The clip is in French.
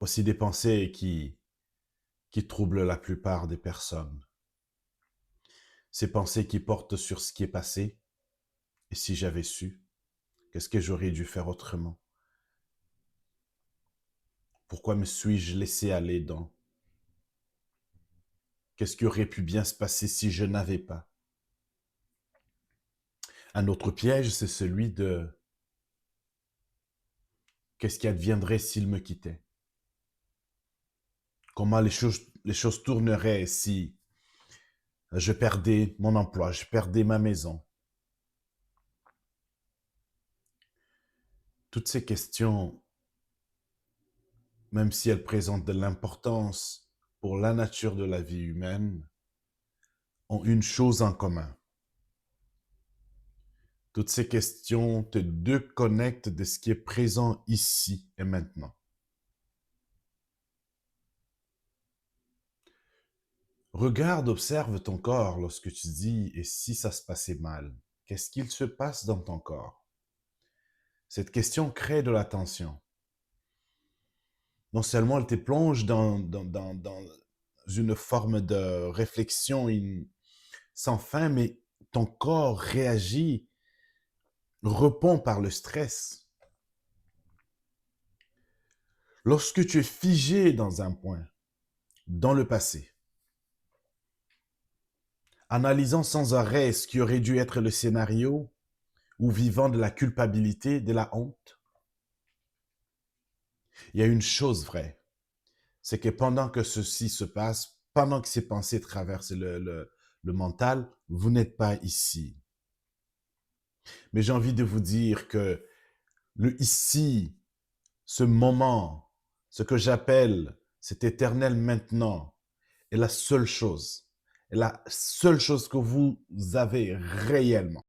Aussi des pensées qui troublent la plupart des personnes. Ces pensées qui portent sur ce qui est passé. Et si j'avais su, qu'est-ce que j'aurais dû faire autrement? Pourquoi me suis-je laissé aller dans? Qu'est-ce qui aurait pu bien se passer si je n'avais pas? Un autre piège, c'est celui de qu'est-ce qui adviendrait s'il me quittait? Comment les choses tourneraient si je perdais mon emploi, je perdais ma maison? Toutes ces questions, même si elles présentent de l'importance pour la nature de la vie humaine, ont une chose en commun. Toutes ces questions te déconnectent de ce qui est présent ici et maintenant. Regarde, observe ton corps lorsque tu dis « et si ça se passait mal ?» Qu'est-ce qu'il se passe dans ton corps? Cette question crée de la tension. Non seulement elle te plonge dans une forme de réflexion sans fin, mais ton corps réagit, répond par le stress. Lorsque tu es figé dans un point, dans le passé, analysant sans arrêt ce qui aurait dû être le scénario, ou vivant de la culpabilité, de la honte, il y a une chose vraie, c'est que pendant que ceci se passe, pendant que ces pensées traversent le mental, vous n'êtes pas ici. Mais j'ai envie de vous dire que le ici, ce moment, ce que j'appelle cet éternel maintenant, est la seule chose que vous avez réellement.